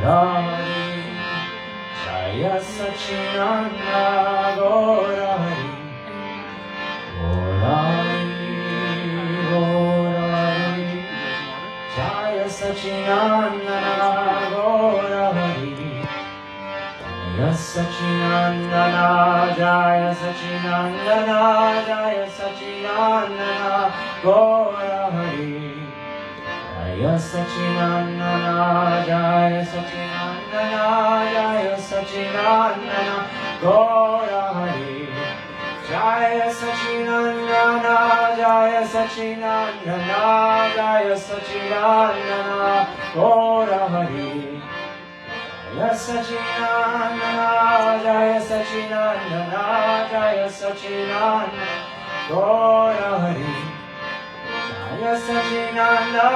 Gaurari, Jaya Sachinanda Gaurari, Gaurari, Gaurari, Jaya Sachinanda Gaurari, Jaya Sachinandana, Jaya Sachinandana, Jaya Sachinandana Gaurari. Jaya Sachinandana, Jaya Sachinandana, Jaya Sachinandana, Gaura Hari. Jaya Sachinandana, Jaya Sachinandana, Jaya Sachinandana, Gaura Hari. Jaya Sachinandana, Jaya Sachinandana, Jaya Sachinandana, Gaura Hari. Jaya Sachinandana,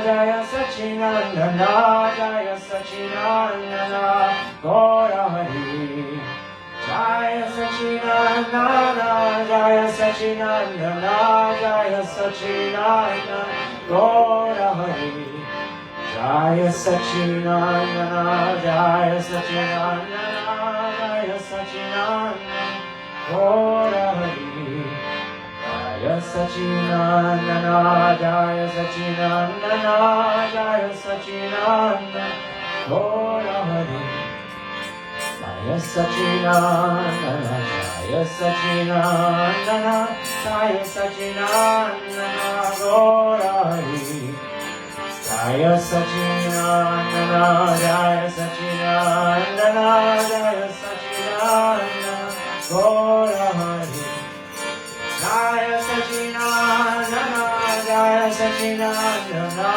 Jaya Sachinandana, Jaya Sachinandana, Gaura Hari. Jaya Sachinandana, Jaya Sachinandana, Jaya Sachinandana, Gaura Hari. Jaya Sachinandana, Jaya Sachinandana, Jaya Sachinandana, Gaura Hari. Jaya Sachinandana, Jaya Sachinandana, Jaya Sachinandana, Gaura Hari. Jaya Sachinandana, Jaya Sachinandana, Jaya Sachinandana, Gaura Hari. Jaya Sachinandana, Jaya Sachinandana, Jaya Sachinandana, Gaura Hari. Jaya Sachinandana, Jaya Sachinandana,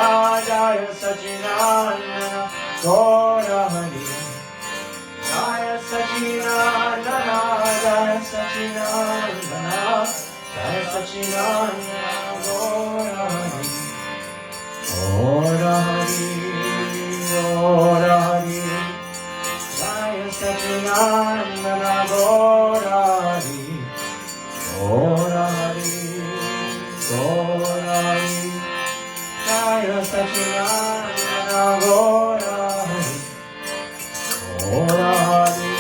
Jaya Sachinandana, Gaura Hari. Jaya Sachinandana, Jaya Sachinandana, Jaya Sachinandana, Gaura Hari. Gaura Hari, Gaura Hari. Jaya Sachinandana, Gaura Hari. Gaura Hari, Gaura Hari, Jaya Sachinandana, Gaura Hari. Gaura Hari,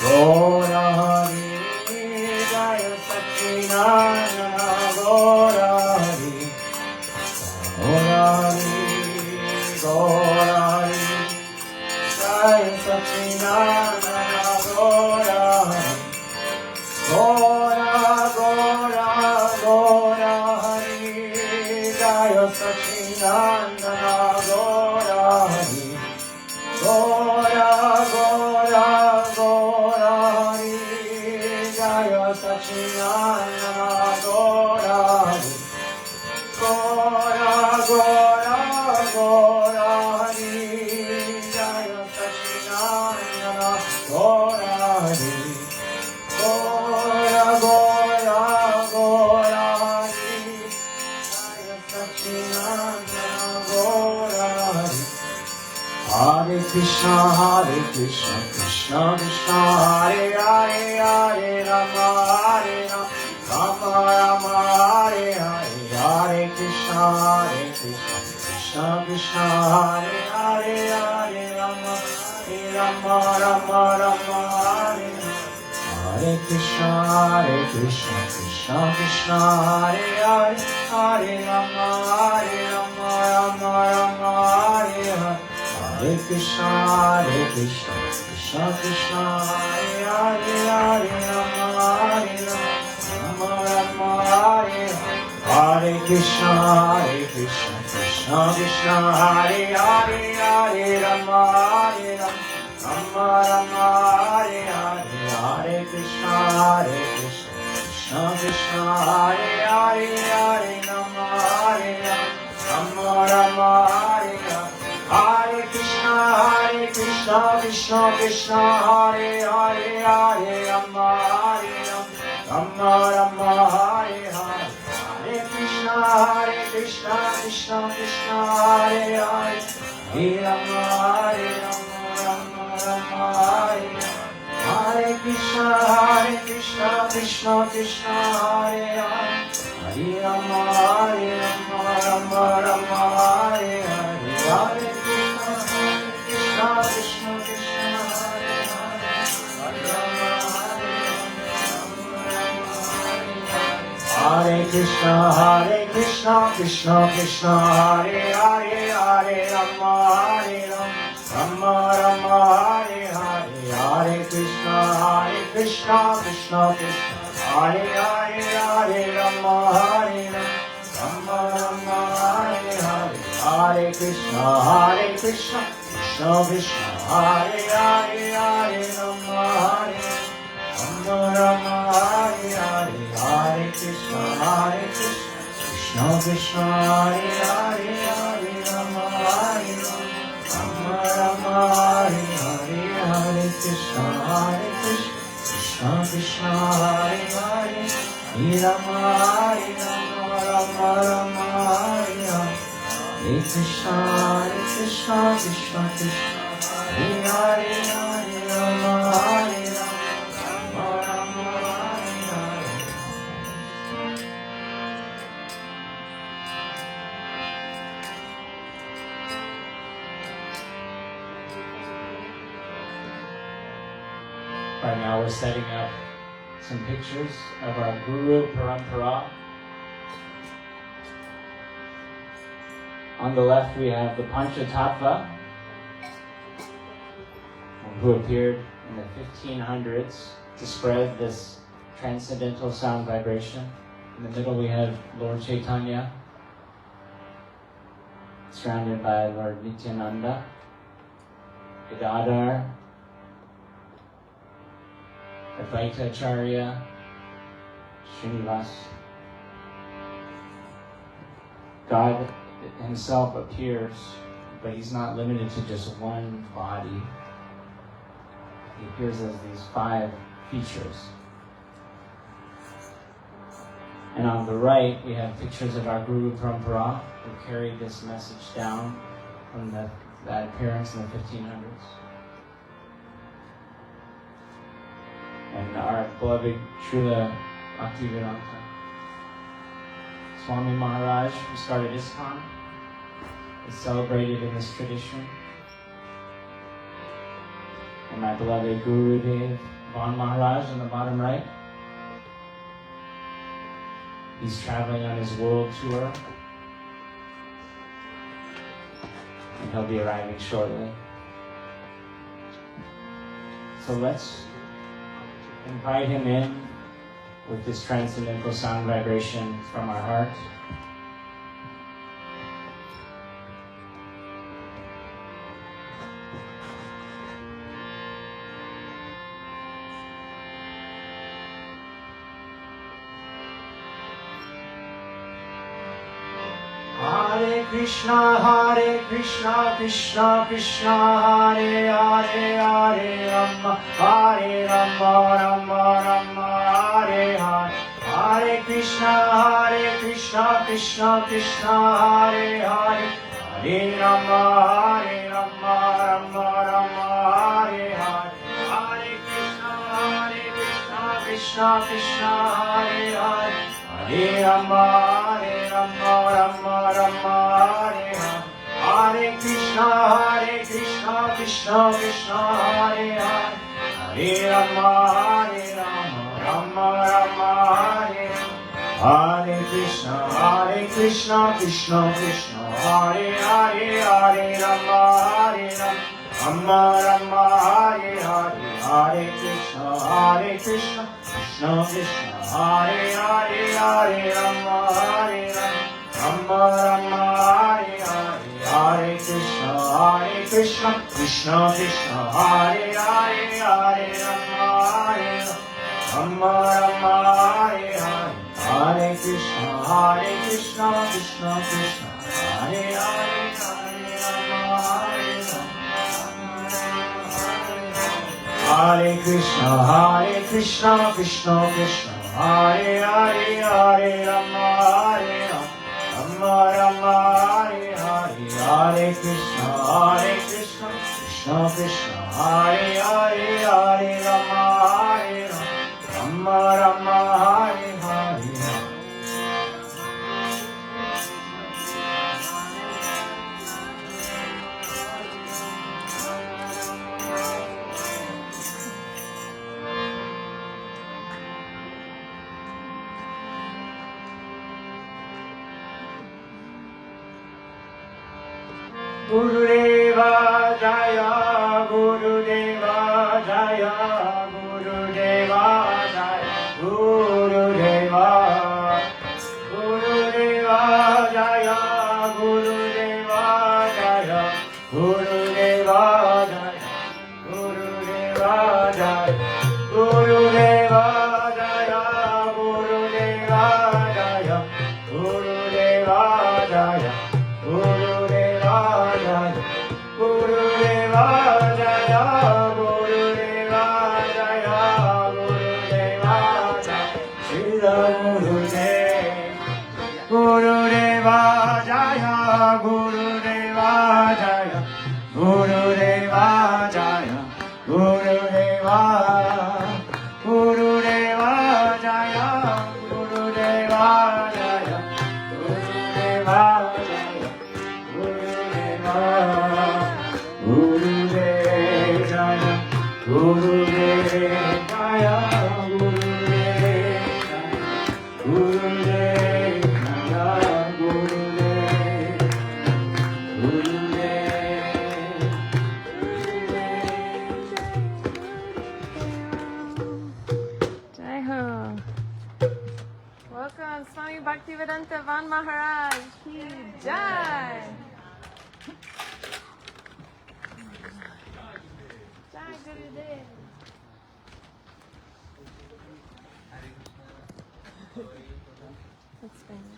Gaura Hari, Jaya Sachinandana, Gaura Hari. Gaura Hari, Gaura Hari, Jaya Sachinandana, Gaura Hari. Gaura, Gaura, Gaura Hari, Jaya Sachinandana, Gaura Hari. Gaura, Gaura, Gaura Hari, Jaya Sachinandana, Gaura Hari. Gaura, Gaura, Gaura Hari, Jaya Sachinandana, Gaura Hari. Gaura, Gaura, Gaura Hari, Jaya Sachinandana, Gaura Hari. Hare Krishna, Krishna Krishna, Hare Hare, Hare Rama, Rama Rama, Hare Hare. Hare Krishna, Krishna Krishna, Hare Hare, Hare Rama, Rama Rama, Hare Hare. Hare Krishna, Krishna Krishna, Hare Hare, Hare Rama, Rama Rama, Hare Hare. Hare Krishna, Krishna Krishna, Hare Hare, Hare Rama, Rama Rama, Hare Hare. Hare Krishna, Krishna Krishna, Hare Hare, Hare Rama, Rama Rama, Hare Hare. Hare Krishna, Krishna Krishna, Hare Hare, Hare Rama, Rama Rama, Hare Hare. Hare Krishna, Krishna Krishna, Hare Hare, Hare Rama, Rama Rama, Hare Hare. Hare Krishna, Krishna Krishna, Hare Hare, Hare Rama, Rama Rama, Hare Hare. Hare Krishna, Krishna Krishna, Hare Hare, Hare Rama, Rama Rama, Hare Hare. Hare Krishna, Hare Krishna, Krishna Krishna, Hare Hare, Hare Rama, Hare Rama, Rama Rama, Hare Hare, Hare Krishna, Krishna Krishna, Hare Hare, Hare Rama, Hare Rama, Rama Rama, Hare Hare, Hare Krishna, Krishna Krishna, Hare Hare, Hare Rama, Hare Rama, Rama Hare Hare, Hare Krishna, Krishna Krishna, Hare Hare, Hare Rama, Hare Rama, Rama Hare Hare, Hare Krishna, Krishna Krishna, Hare Hare, Hare Rama, Hare Rama, Rama Rama Hare Hare, Hare Krishna, Krishna Krishna, Hare Hare, Hare Rama, Hare Right now we're setting up some pictures of our Guru Parampara. On the left we have the Panchatattva, who appeared in the 1500s to spread this transcendental sound vibration. In the middle we have Lord Chaitanya, surrounded by Lord Nityananda, Gadadhar, Advaita Acharya, Srinivas. God himself appears, but he's not limited to just one body. He appears as these 5 features. And on the right, we have pictures of our Guru Parampara, who carried this message down from that appearance in the 1500s. And our beloved Srila Bhaktivedanta Swami Maharaj, who started ISKCON, is celebrated in this tradition. And my beloved Gurudev Vana Maharaj on the bottom right. He's traveling on his world tour, and he'll be arriving shortly. So let's invite him in with this transcendental sound vibration from our heart. Hare Krishna, Krishna Krishna, Hare Hare, Hare Rama, Rama Rama, Hare Hare. Hare Krishna, Krishna Krishna, Hare Hare, Hare Rama, Rama Rama, Hare Hare. Hare Krishna, Krishna Hare Hare, Hare Rama, Rama Hare Hare. Hare Krishna, Krishna Hare Hare, Hare Rama, Rama Hare Hare. Hare Krishna, Krishna Hare Hare, Hare Rama, Rama Hare Hare. Hare Krishna, Krishna Hare Hare, Hare Rama, Rama Hare Hare. Hare Krishna, Krishna Hare Hare, Hare Rama, Rama Hare Hare. Hare Krishna, Krishna Hare Hare, Hare Rama, Hare Krishna, Krishna Hare Hare, Hare Rama, Rama Hare Hare. Hare Krishna, Krishna Hare Hare, Hare Rama, Rama Hare Hare. Gurudeva Jaya, Gurudeva Jaya, Gurudeva Jaya, Gurudeva, Gurudeva Jaya, Gurudeva Jaya, Gurudeva Jaya, Gurudeva Jaya, Gurudeva Jaya, Gurudeva Jaya, Gurudeva Jaya, Gurudeva Jaya, Gurudeva Jaya, Gurudeva Jaya, Gurudeva Jaya, Srila Gurudev, Gurudeva Jaya, Gurudeva Jaya, Gurudeva Jaya, Gurudeva, Gurudeva Jaya, Gurudeva Jaya, Gurudeva Jaya, Gurudeva, Gurudev Jaya, Gurudev Jaya, Gurudev Jaya, Gurudev Jaya, Gurudev, Gurudev. Jai Ho. Welcome, Swami Bhaktivedanta Vana Maharaj. Ki Jai. Jai Gurudev. That's fine.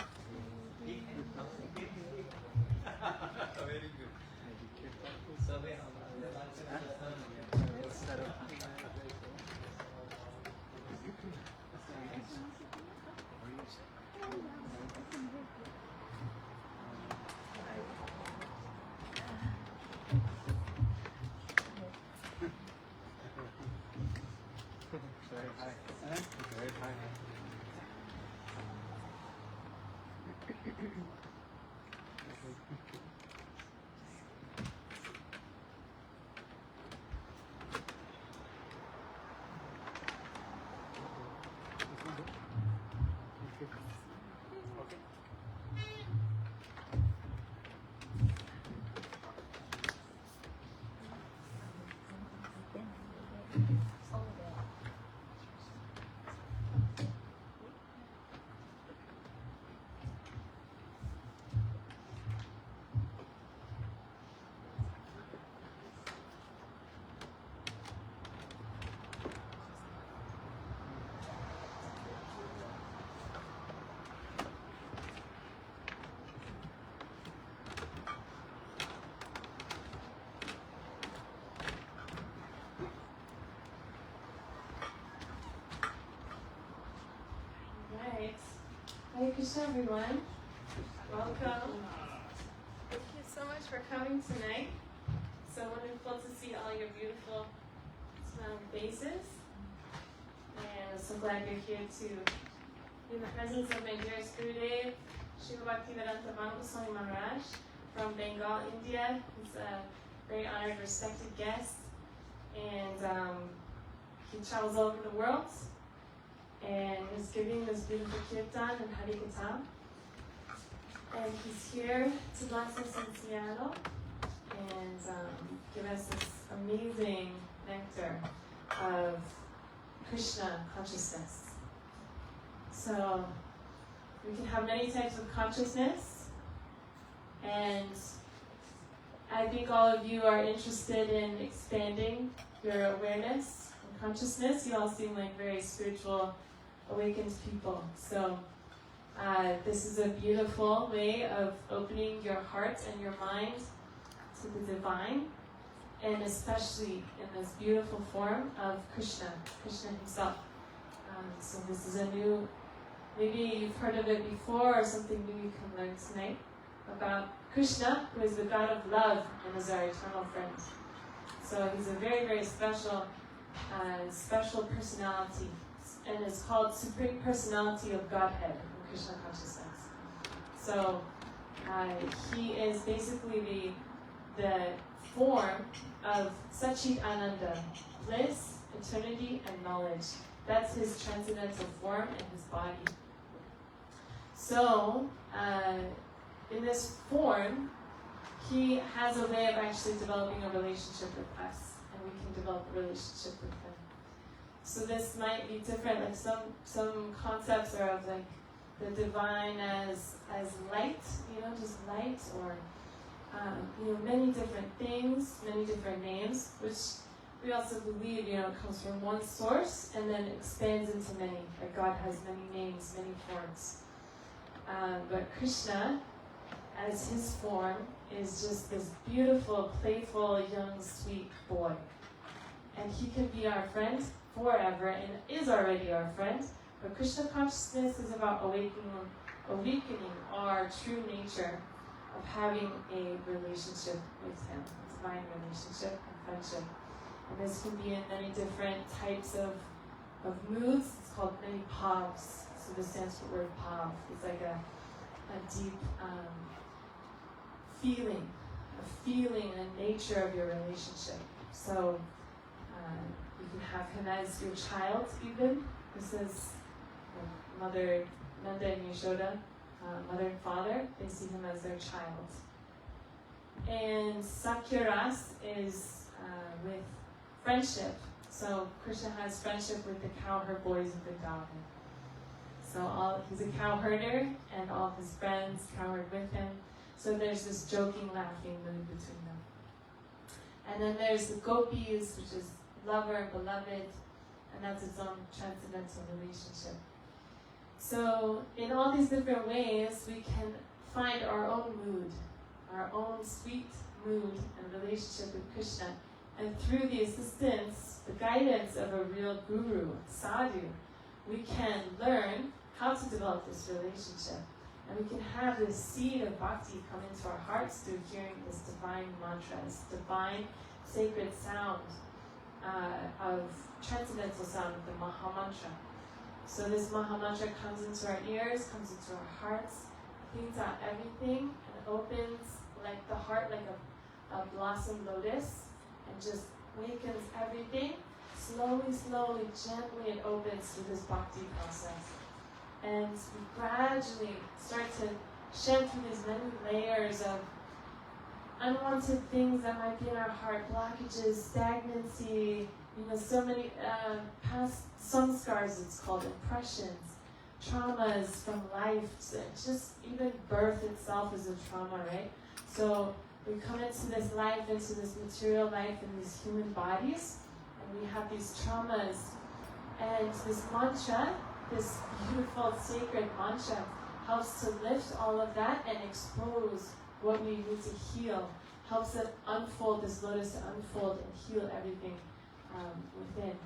Hare Krishna, everyone. Welcome. Thank you so much for coming tonight. So wonderful to see all your beautiful smiling faces. And I'm so glad you're here to be in the presence of my dearest Gurudev, Srila Bhaktivedanta Swami Maharaj from Bengal, India. He's a very honored, respected guest. And he travels all over the world. And is giving this beautiful kirtan and harikatha. And he's here to bless us in Seattle and give us this amazing nectar of Krishna consciousness. So we can have many types of consciousness, and I think all of you are interested in expanding your awareness and consciousness. You all seem like very spiritual, awakened people. So this is a beautiful way of opening your heart and your mind to the divine, and especially in this beautiful form of Krishna himself. So this is a new, maybe you've heard of it before, or something new you can learn tonight about Krishna, who is the God of love and is our eternal friend. So he's a very, very special personality, and is called Supreme Personality of Godhead in Krishna consciousness. So he is basically the form of Satchit Ananda, bliss, eternity, and knowledge. That's his transcendental form and his body. So in this form, He has a way of actually developing a relationship with us, and we can develop a relationship with him. So this might be different. Like some concepts are of like the divine as light, just light, or many different things, many different names, which we also believe, comes from one source and then expands into many. Like God has many names, many forms. But Krishna, as his form, is just this beautiful, playful, young, sweet boy. And he can be our friend forever and is already our friend. But Krishna consciousness is about awakening our true nature of having a relationship with him, a divine relationship and friendship. And this can be in many different types of moods. It's called many bhavs. So the Sanskrit word bhav is like a deep feeling and nature of your relationship. So you can have him as your child even. This is Mother Nanda and Yashoda, mother and father, they see him as their child. And Sakyaras is with friendship. So Krishna has friendship with the cowherd boys of Vrindavan. So he's a cowherder, and all his friends cowherd with him. So there's this joking, laughing mood between them. And then there's the gopis, which is lover and beloved, and that's its own transcendental relationship. So in all these different ways, we can find our own mood, our own sweet mood and relationship with Krishna. And through the assistance, the guidance of a real guru, sadhu, we can learn how to develop this relationship. And we can have this seed of bhakti come into our hearts through hearing this divine mantra, this divine sacred sound of transcendental sound of the Mahamantra. So this Mahamantra comes into our ears, comes into our hearts, cleans out everything, and opens like the heart like a blossom lotus, and just wakens everything. Slowly, gently it opens through this bhakti process. And we gradually start to shed through these many layers of unwanted things that might be in our heart, blockages, stagnancy, so many past samskars, it's called, impressions, traumas from life. Just even birth itself is a trauma, right? So we come into this life, into this material life, in these human bodies, and we have these traumas. And this mantra, this beautiful sacred mantra, helps to lift all of that and expose what we need to heal, helps it unfold, this lotus to unfold and heal everything within.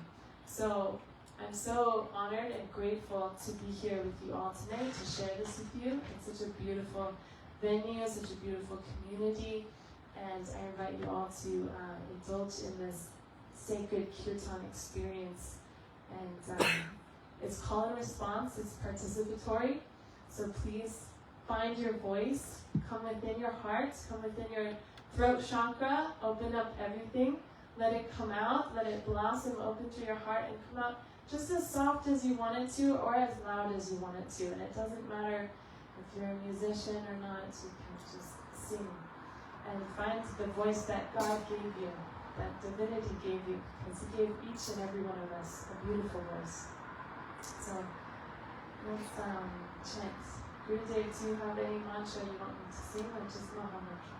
So I'm so honored and grateful to be here with you all tonight to share this with you. It's such a beautiful venue, such a beautiful community, and I invite you all to indulge in this sacred kirtan experience. And it's call and response, it's participatory, so please find your voice, come within your heart, come within your throat chakra, open up everything, let it come out, let it blossom open through your heart and come out just as soft as you want it to or as loud as you want it to. And it doesn't matter if you're a musician or not, you can just sing and find the voice that God gave you, that divinity gave you, because He gave each and every one of us a beautiful voice. So let's chant. Gurudev, do you have any mantra you want me to sing, or just Mahamantra?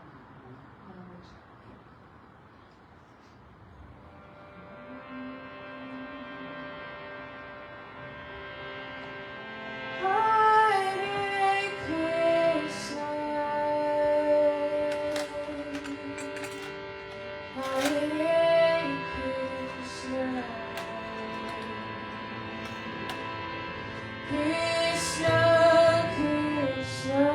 Mahamantra. Hare Krishna, Hare Krishna, Krishna Krishna,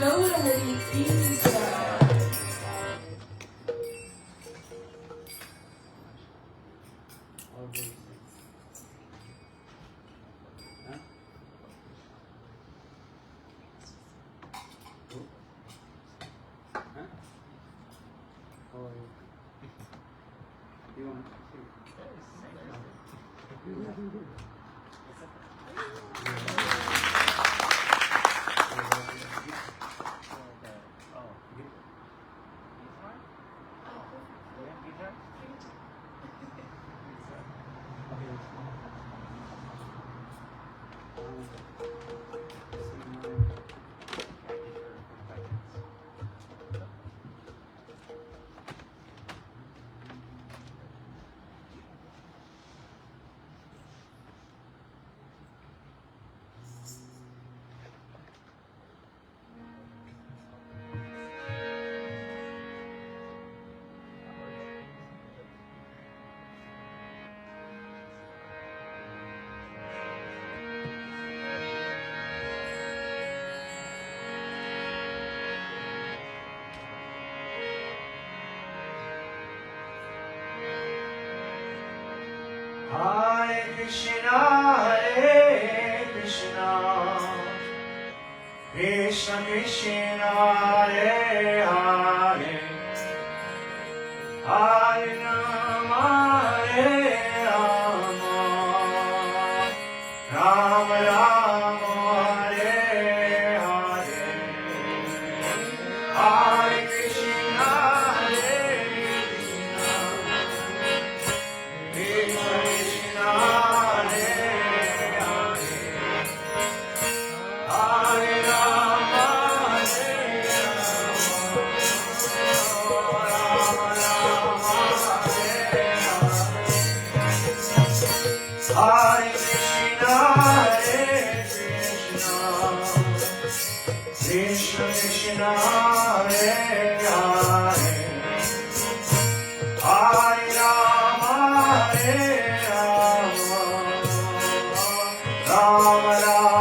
Totally pizza. Hare Krishna, Krishna Krishna, Hare Hare, Hare Rama, Hare Rama, Rama Rama, Hare Hare, Hare Krishna, Hare Krishna, Krishna Hare Krishna, Hare Krishna, Krishna Krishna, Hare Hare, Hare Rama, Hare Rama, Rama Rama,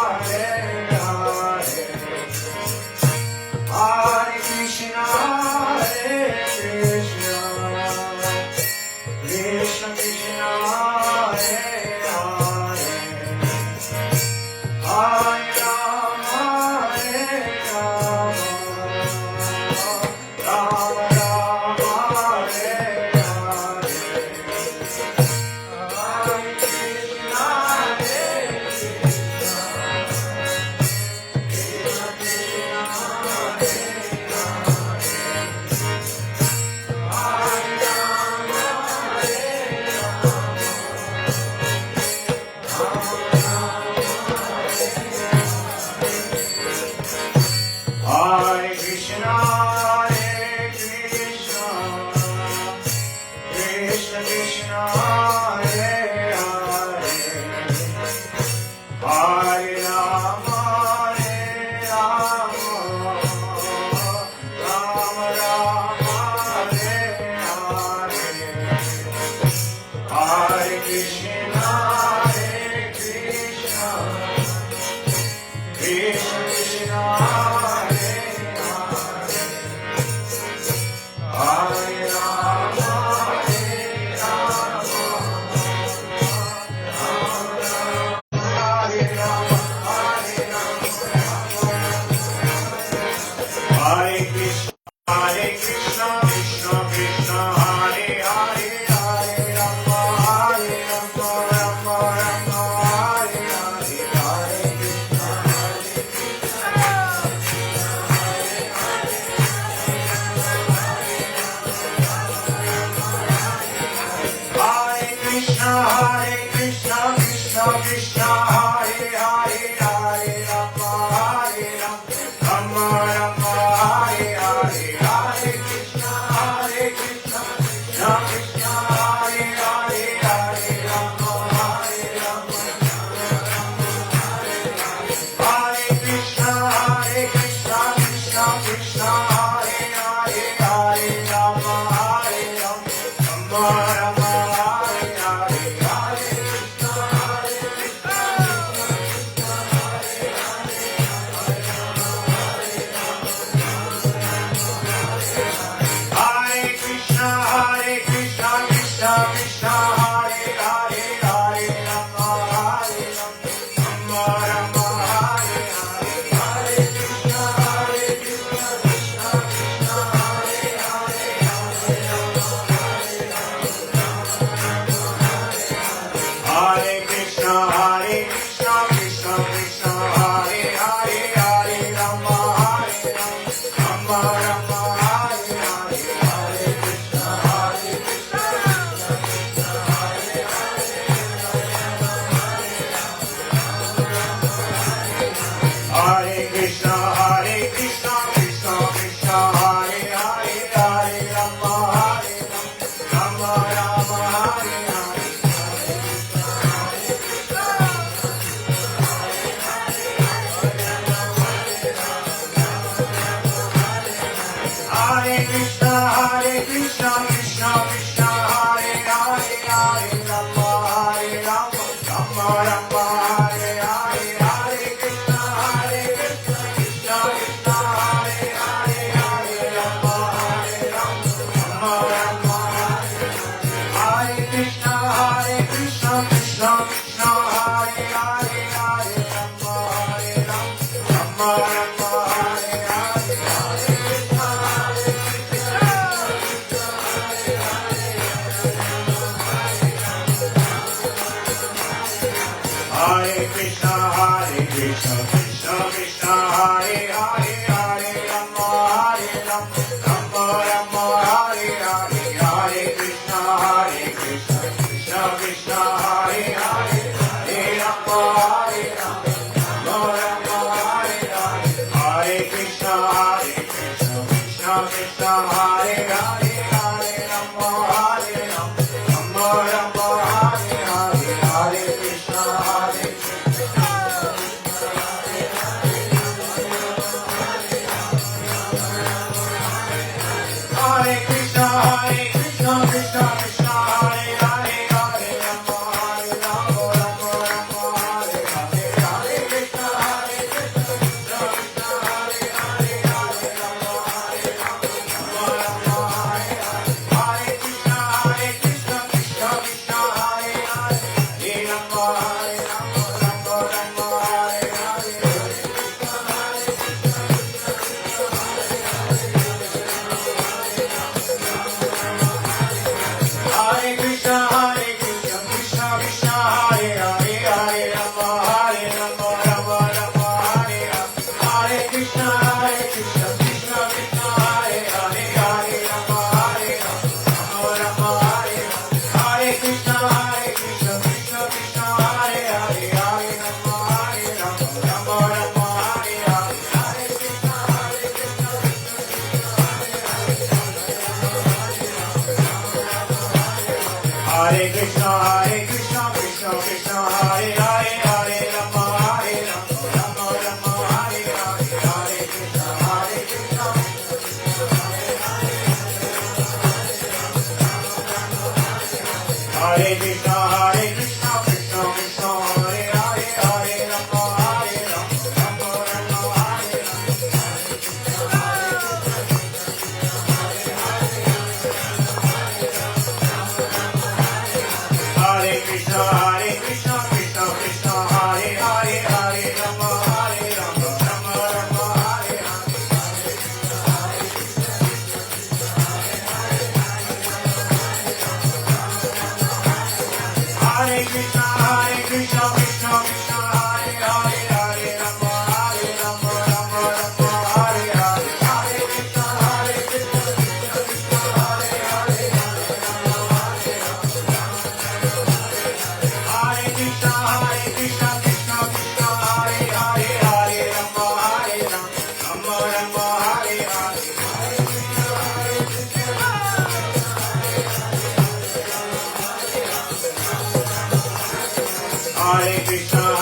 Hare Hare, Hare Krishna, Hare Krishna, Krishna Krishna, Hare Krishna, Hare Krishna, Krishna Krishna, Hare Hare, Hare Rama, Hare Rama, Rama Rama, Hare Hare, Hare Krishna, Hare Krishna, Krishna Krishna. Hare Krishna, Krishna Krishna, Hare Hare, Hare Rama, Hare Rama, Rama Rama, Hare Hare, Hare Krishna, Krishna Krishna, Hare Hare,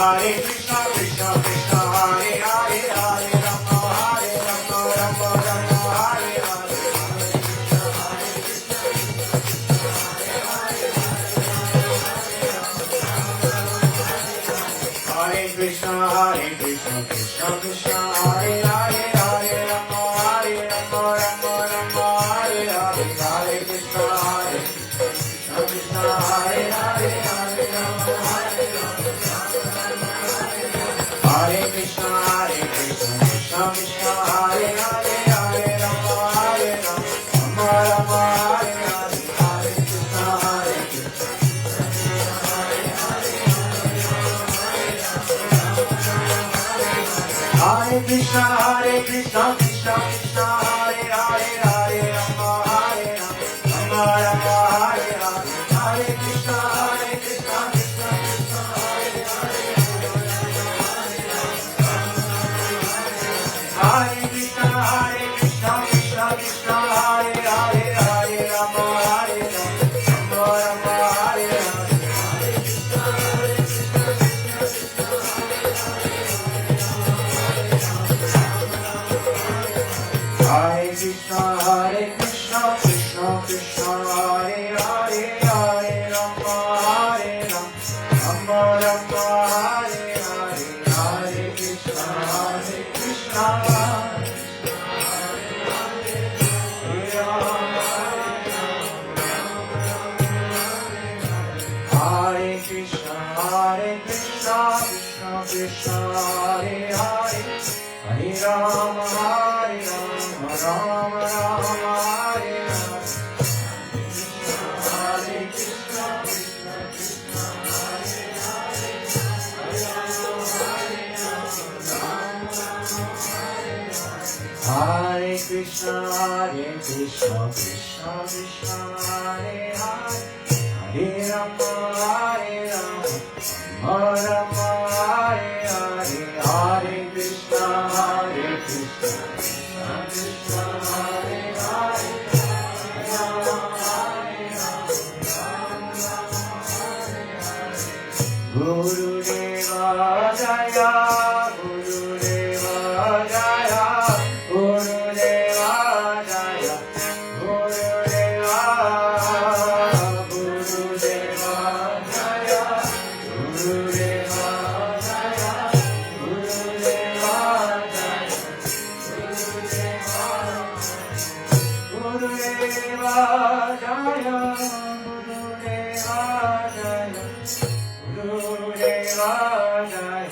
Hare Krishna Krishna Hare Hare Hare Rama Hare Rama Rama Rama Hare Hare Hare Krishna Hare Krishna Krishna Hare Hare Hare Rama Hare Rama Hare Krishna Krishna Krishna Hare Hare Hare Rama Hare Rama Rama Rama Hare Hare Hare Krishna Hare Krishna Krishna Krishna Hare Hare Hare Rama Hare Rama Rama Rama Hare Hare Hare Krishna Krishna Krishna Hare Hare Hare Krishna Krishna Krishna Hare Hare Hare Rama Hare Rama Rama Rama Hare Hare Hare Krishna Krishna Krishna Hare Hare Hare Rama Hare Rama Rama Rama Hare Hare Hare Krishna Krishna Hare Krishna Krishna Krishna Hare Hare Hare Rama Hare Rama Rama Rama Hare Hare Hare Krishna Krishna Hare Hare Hare Rama Hare Krishna Krishna Krishna Hare Hare Hare Rama Hare Rama Rama Rama Hare Hare Hare Krishna Krishna Krishna Hare Hare Hare Rama Hare Rama Rama Hare Hare Guru Deva Jaya Guru Deva Jaya Guru Deva Jaya Guru Deva Guru Deva Jaya Guru Deva Jaya Guru Deva Jaya Guru Deva Jaya Guru Deva Jaya Guru Deva Jaya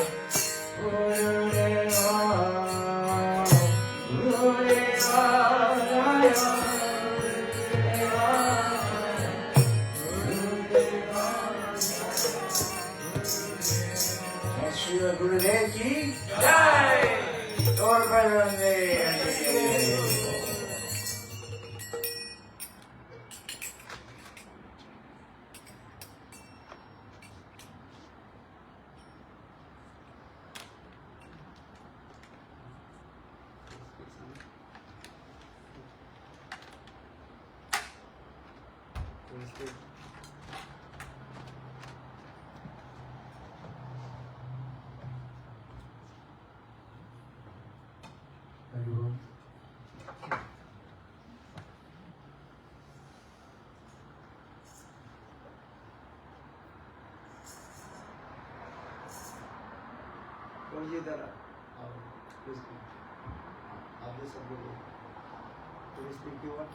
Guru Deva Guru Deva Jaya Srila Gurudev ki Jai! Gaur Bhairande! कौन जी इधर आप जो सब बोलो तो speak you what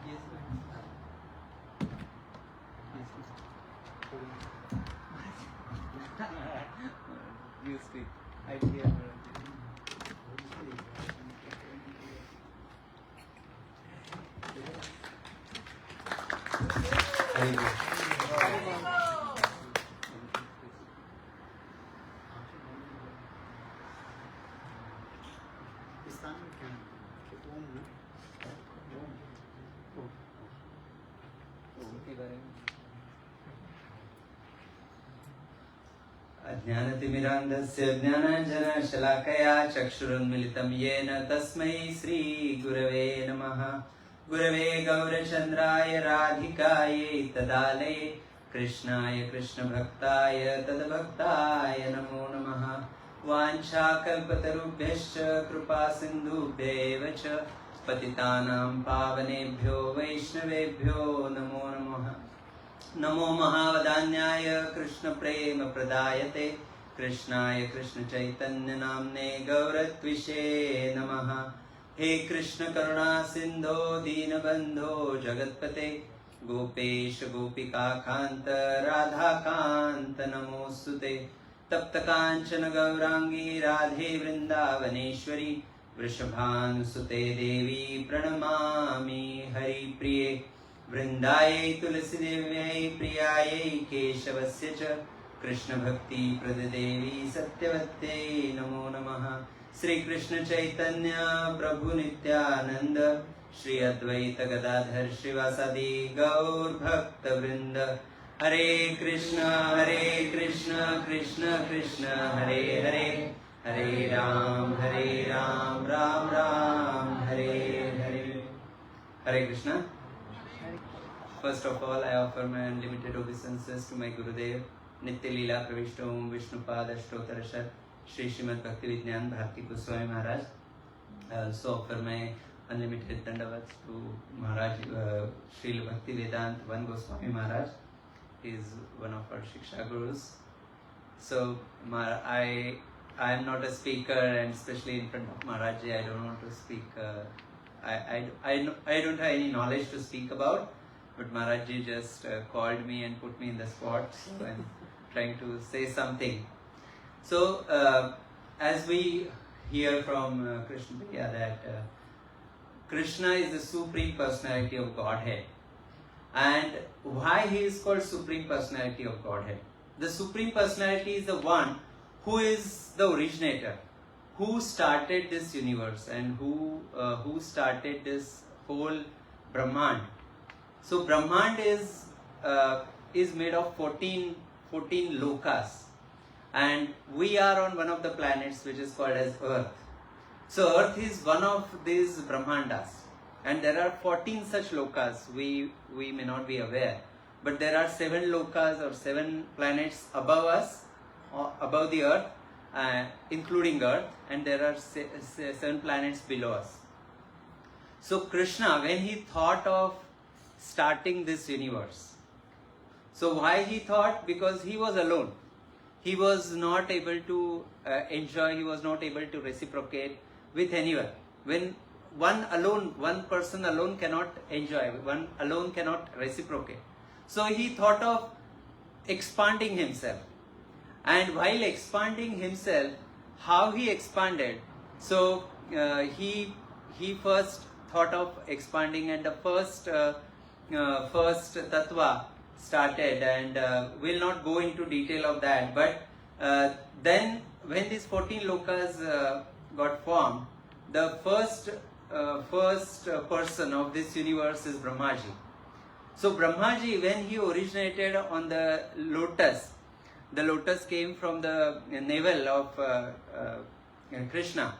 yes you speak I hear अज्ञानतिमिरान्धस्य ज्ञानाञ्जनशलाकया चक्षुरुन्मिलितं येन तस्मै श्रीगुरवे नमः। गुरवे गौरचन्द्राय राधिकायै तदालये कृष्णाय कृष्णभक्ताय तद्भक्ताय नमो नमः। वाञ्छाकल्पतरुभ्यश्च कृपासिन्धुभ्यैव च पतितानां पावनेभ्यो वैष्णवेभ्यो नमो नमः। नमो महावदान्याय कृष्ण प्रेम प्रदायते कृष्णाय कृष्ण चैतन्य नामने गौरत्विषे नमः। हे कृष्ण करुणा सिंधो दीनबंधो जगत्पते गोपेश गोपिका कांत राधा कांत नमोस्तुते। तप्त कांचन गौरांगी राधे वृंदावनेश्वरी वृषभानुसुते देवी प्रणमामि हरिप्रिये। वृंदायै तुलसीदेव्यै प्रियायै केशवस्य च कृष्ण भक्ति प्रददेवी सत्यवत्यै नमो नमः। श्री कृष्ण चैतन्य प्रभु नित्यानंद श्री अद्वैत गदाधर श्रीवासादि गौर भक्त वृंद। हरे कृष्ण कृष्ण कृष्ण हरे हरे, हरे Ram Ram Ram Hare Hare. Hare Krishna. First of all, I offer my unlimited obeisances to my Gurudev, Nitya Leela Pravishta Om Vishnupada Ashtotarashar, Shri Srimad Bhakti Vidyan Bharati Goswami Maharaj. I also offer my unlimited dandavats to Maharaj, Srila Bhakti Vedant Van Goswami Maharaj. He is one of our Shiksha Gurus. So, I am not a speaker, and especially in front of Maharaj, I don't want to speak. I don't have any knowledge to speak about, but Maharaj just called me and put me in the spot, so I'm trying to say something. So, as we hear from Krishna Priya that Krishna is the Supreme Personality of Godhead. And why he is called Supreme Personality of Godhead? The Supreme Personality is the one who is the originator, who started this universe and who started this whole Brahmand. So Brahmand is made of 14 lokas, and we are on one of the planets which is called as Earth. So Earth is one of these Brahmandas, and there are 14 such lokas. We may not be aware, but there are 7 lokas or 7 planets above us, above the Earth, including Earth, and there are 7 planets below us. So Krishna, when he thought of starting this universe, so why he thought? Because he was alone. He was not able to enjoy, he was not able to reciprocate with anyone. When one person alone cannot enjoy, one alone cannot reciprocate. So he thought of expanding himself. And while expanding himself, how he expanded? So he first thought of expanding, and the first tattva started, and we'll not go into detail of that. But then when these 14 lokas got formed, the first person of this universe is Brahmaji. So Brahmaji, when he originated on the lotus came from the navel of Krishna,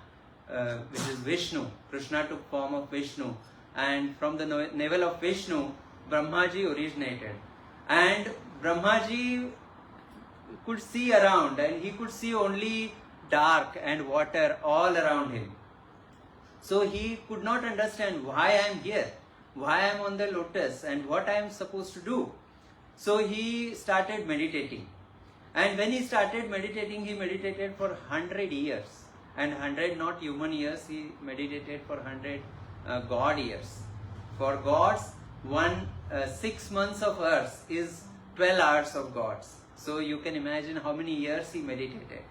which is Vishnu. Krishna took form of Vishnu, and from the navel of Vishnu, Brahmaji originated. And Brahmaji could see around, and he could see only dark and water all around him. So he could not understand why I am here, why I am on the lotus, and what I am supposed to do. So he started meditating. And when he started meditating, he meditated for 100 years. And 100 not human years, he meditated for 100 God years. For gods, 6 months of earth is 12 hours of gods. So you can imagine how many years he meditated.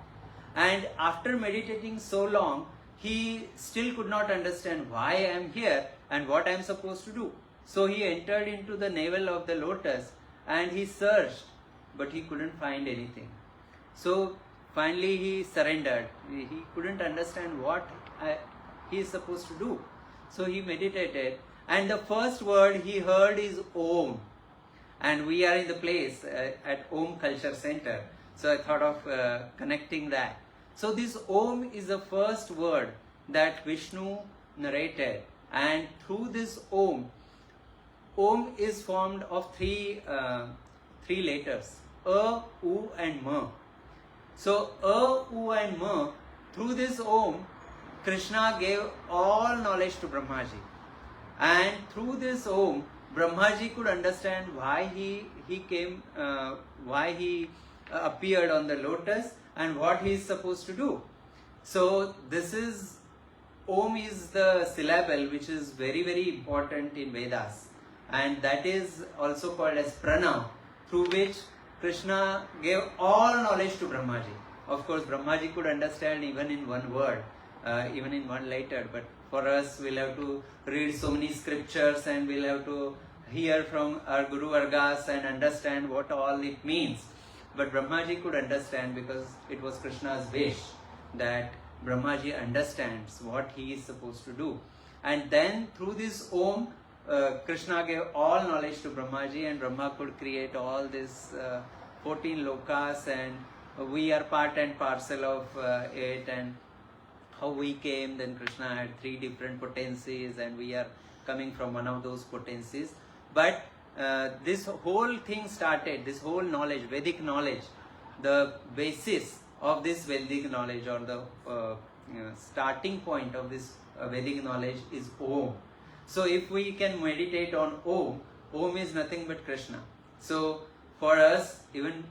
And after meditating so long, he still could not understand why I am here and what I am supposed to do. So he entered into the navel of the lotus and he searched, but he couldn't find anything. So finally he surrendered. He couldn't understand what he is supposed to do. So he meditated, and the first word he heard is Om. And we are in the place at Om Culture Center. So I thought of connecting that. So this Om is the first word that Vishnu narrated. And through this Om is formed of three letters, A, U and Ma. So A, U and Ma, through this Om, Krishna gave all knowledge to Brahmaji. And through this Om, Brahmaji could understand why he came, why he appeared on the lotus, and what he is supposed to do. So this is, Om is the syllable which is very, very important in Vedas, and that is also called as Pranav, through which Krishna gave all knowledge to Brahmaji. Of course, Brahmaji could understand even in one word, even in one letter, but for us, we'll have to read so many scriptures and we'll have to hear from our Guru Vargas and understand what all it means. But Brahmaji could understand because it was Krishna's wish that Brahmaji understands what he is supposed to do. And then through this Om, Krishna gave all knowledge to Brahmaji, and Brahma could create all these 14 lokas, and we are part and parcel of it, and how we came. Then Krishna had 3 different potencies, and we are coming from one of those potencies. But this whole thing started, this whole knowledge, Vedic knowledge, the basis of this Vedic knowledge, or the starting point of this Vedic knowledge is Om. So if we can meditate on Om, Om is nothing but Krishna. So for us, even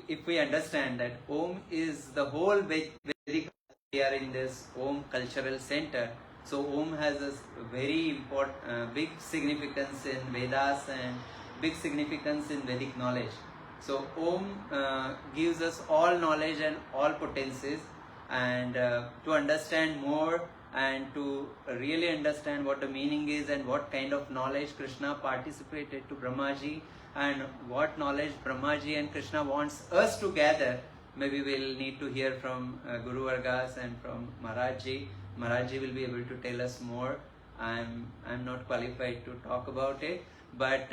if we understand that Om is the whole Vedic, we are in this Om cultural center. So Om has a very important, big significance in Vedas and big significance in Vedic knowledge. So Om gives us all knowledge and all potencies, and to understand more and to really understand what the meaning is and what kind of knowledge Krishna participated to Brahmaji, and what knowledge Brahmaji and Krishna wants us to gather, maybe we'll need to hear from Guru Vargas and from Maharaji. Maharaji will be able to tell us more. I'm not qualified to talk about it, but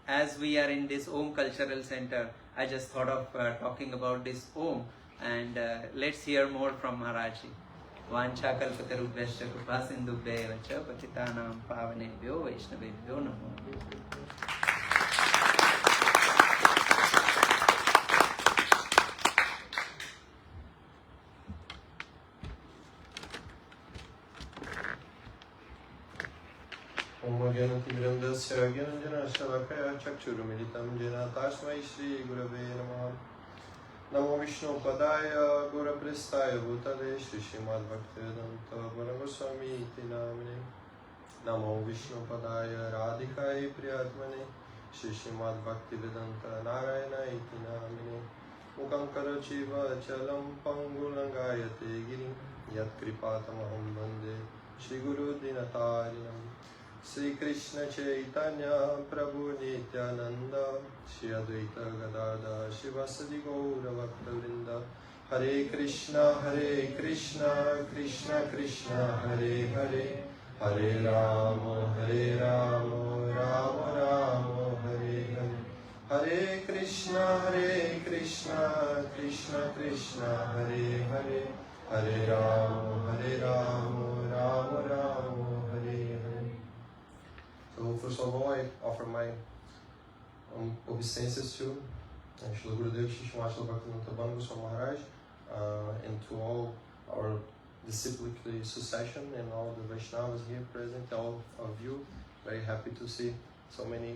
as we are in this Om Cultural Center, I just thought of talking about this Om, and let's hear more from Maharaji. Vancha kalpatarubhyascha kripa sindhubhyeva cha patitanam pavanebhyo vaishnavebhyo namo. Omagyanatimirandasya gyananjana shalakaya chakchurumilitam jena tasmai Shri Gurave Namaha. Namo Vishnu Padaya Gura Prestaya Bhutale Shri Srimad Bhaktivedanta Goswami Iti Namine. Namo Vishnu Padaya Radhikai Priyatmane Shri Srimad Bhaktivedanta Narayana Iti Namine. Mukam Karachiva Chalam Pangulangayate Girim Yat Kripatamaham Bande Shri Guru Dinatarinam. Sri Krishna Chaitanya Prabhu Nityananda Shri Advaita Gadada Shivasadi Gaura Bhaktavrinda. Hare Krishna Krishna Krishna Hare Hare, Hare Rama Rama Rama Hare Hare. Hare Krishna Krishna Krishna Hare Hare, Hare Rama Rama Rama Hare Hare. So first of all, I offer my obeisances to Srila Gurudev Shri Srimad Bhaktivedanta Goswami Maharaj, and to all our disciplic succession and all the Vaishnavas here present, all of you. Very happy to see so many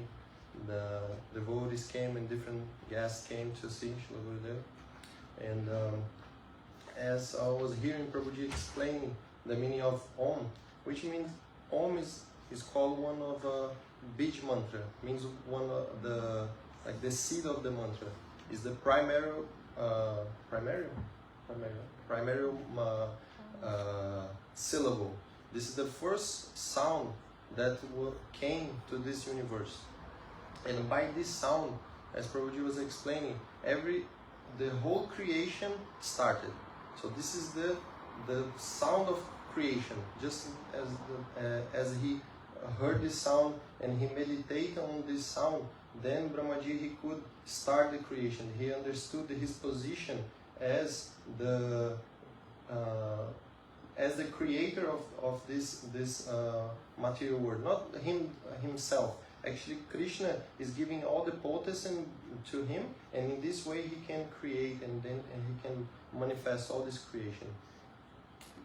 the devotees came and different guests came to see Srila Gurudev. And as I was hearing Prabhuji explaining the meaning of Om, which means Om is called one of Bij mantra, means one of the, like the seed of the mantra, is the primary syllable. This is the first sound that came to this universe, and by this sound, as Prabhuji was explaining, the whole creation started. So this is the sound of creation. Just as he heard this sound and he meditated on this sound, then Brahmaji, he could start the creation. He understood his position as the creator of this material world, not himself. Actually, Krishna is giving all the potency to him, and in this way he can create and he can manifest all this creation.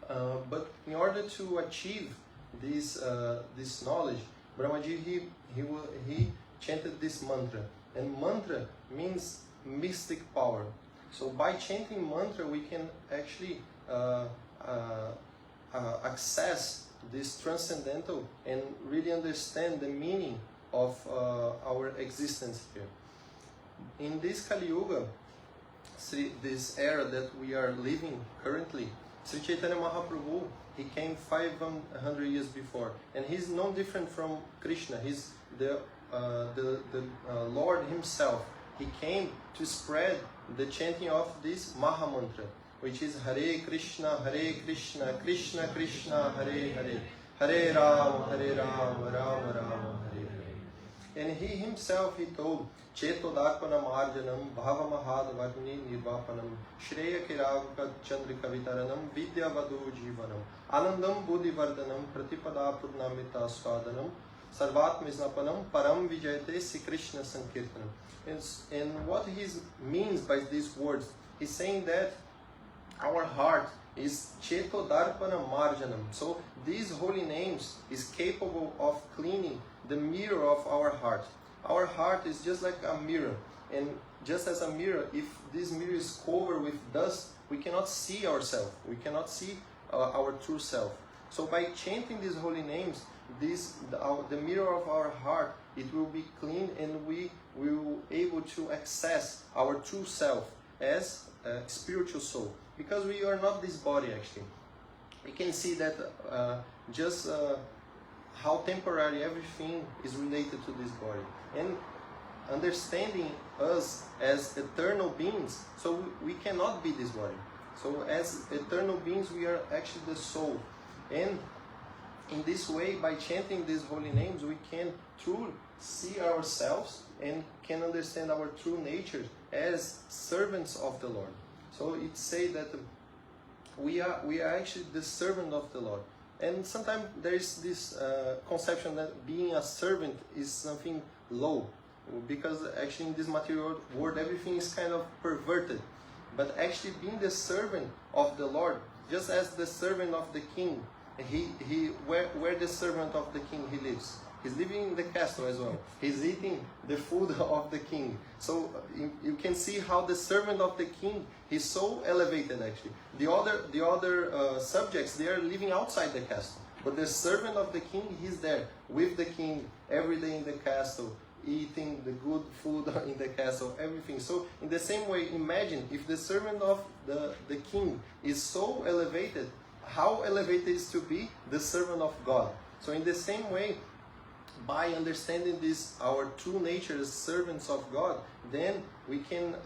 But in order to achieve this knowledge, Brahmaji he chanted this mantra, and mantra means mystic power. So by chanting mantra, we can actually access this transcendental and really understand the meaning of our existence here. In this Kali Yuga, this era that we are living currently, Sri Chaitanya Mahaprabhu, he came 500 years before, and he's no different from Krishna. He's the Lord himself. He came to spread the chanting of this Maha Mantra, which is Hare Krishna, Krishna Krishna, Hare Hare, Hare Ram, Ram Ram, Hare Hare. And he himself, he told, Cheto Darpanam Arjanam, Bhava Mahad Vagni Nirvapanam, Shreya Kirava Chandrika Vitaranam, Vidya Vadu Jivanam, Anandam Buddhi Vardhanam, Pratipada Purnamita Swadanam, Sarvatmisnapanam, Param Vijayate Sri Krishna Sankirtanam. And what he means by these words, he's saying that our heart is Cheto Darpana Marjanam. So these holy names is capable of cleaning the mirror of our heart. Our heart is just like a mirror, and just as a mirror, if this mirror is covered with dust, we cannot see ourselves, we cannot see our true self. So by chanting these holy names, the mirror of our heart, it will be clean, and we will able to access our true self as a spiritual soul, because we are not this body actually. We can see that just how temporary everything is related to this body, and understanding us as eternal beings, so we cannot be this body. So as eternal beings, we are actually the soul, and in this way, by chanting these holy names, we can truly see ourselves and can understand our true nature as servants of the Lord. So it says that we are actually the servant of the Lord. And sometimes there is this conception that being a servant is something low, because actually in this material world everything is kind of perverted. But actually being the servant of the Lord, just as the servant of the king, where the servant of the king he lives, he's living in the castle as well. He's eating the food of the king. So you can see how the servant of the king is so elevated actually. The other subjects, they are living outside the castle, but the servant of the king, he's there with the king every day in the castle, eating the good food in the castle, everything. So in the same way, imagine if the servant of the king is so elevated, how elevated is to be the servant of God. So in the same way, by understanding this, our true nature as servants of God, then we can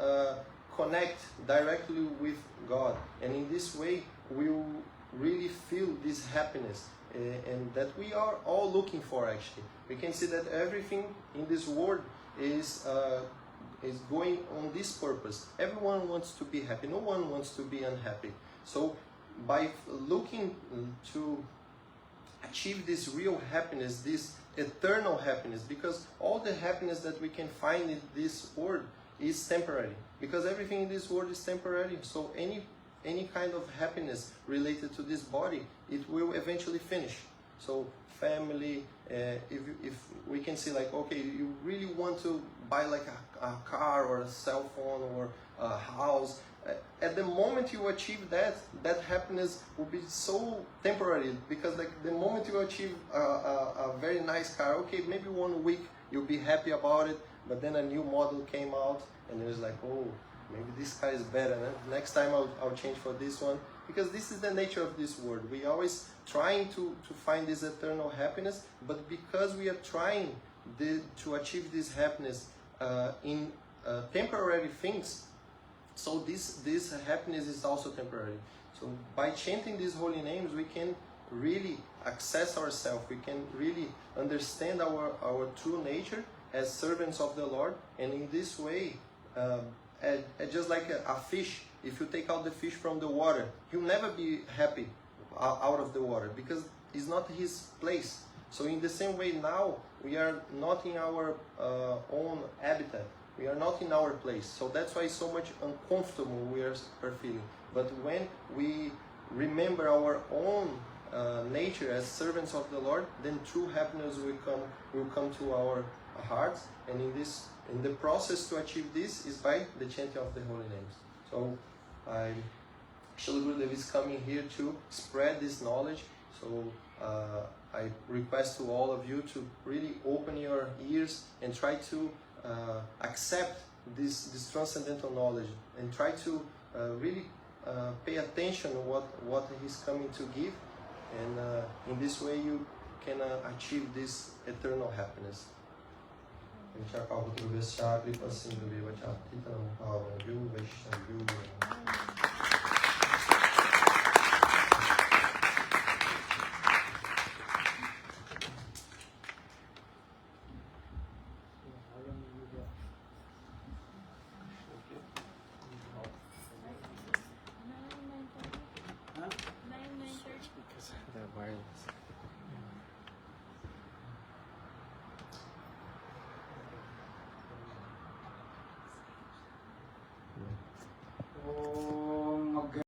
connect directly with God, and in this way we will really feel this happiness, and that we are all looking for actually. We can see that everything in this world is going on this purpose. Everyone wants to be happy, no one wants to be unhappy. So by looking to achieve this real happiness, this eternal happiness, because all the happiness that we can find in this world is temporary, because everything in this world is temporary. So any kind of happiness related to this body, it will eventually finish. So family, if we can see like, okay, you really want to buy like a car or a cell phone or a house, at the moment you achieve that happiness will be so temporary, because like the moment you achieve a very nice car, okay, maybe 1 week you'll be happy about it, but then a new model came out and it was like, oh, maybe this car is better, next time I'll change for this one, because this is the nature of this world. We always trying to find this eternal happiness, but because we are trying to achieve this happiness in temporary things, so this happiness is also temporary. So by chanting these holy names, we can really access ourselves, we can really understand our true nature as servants of the Lord, and in this way, just like a fish, if you take out the fish from the water, he'll never be happy out of the water, because it's not his place. So in the same way, now we are not in our own habitat, we are not in our place. So that's why so much uncomfortable we are feeling. But when we remember our own nature as servants of the Lord, then true happiness will come to our hearts. And in the process to achieve this is by the chanting of the holy names. So So Srila Gurudev is coming here to spread this knowledge. So I request to all of you to really open your ears and try to accept this transcendental knowledge, and try to really pay attention to what he's coming to give, and in this way you can achieve this eternal happiness. Because of the wireless. Oh.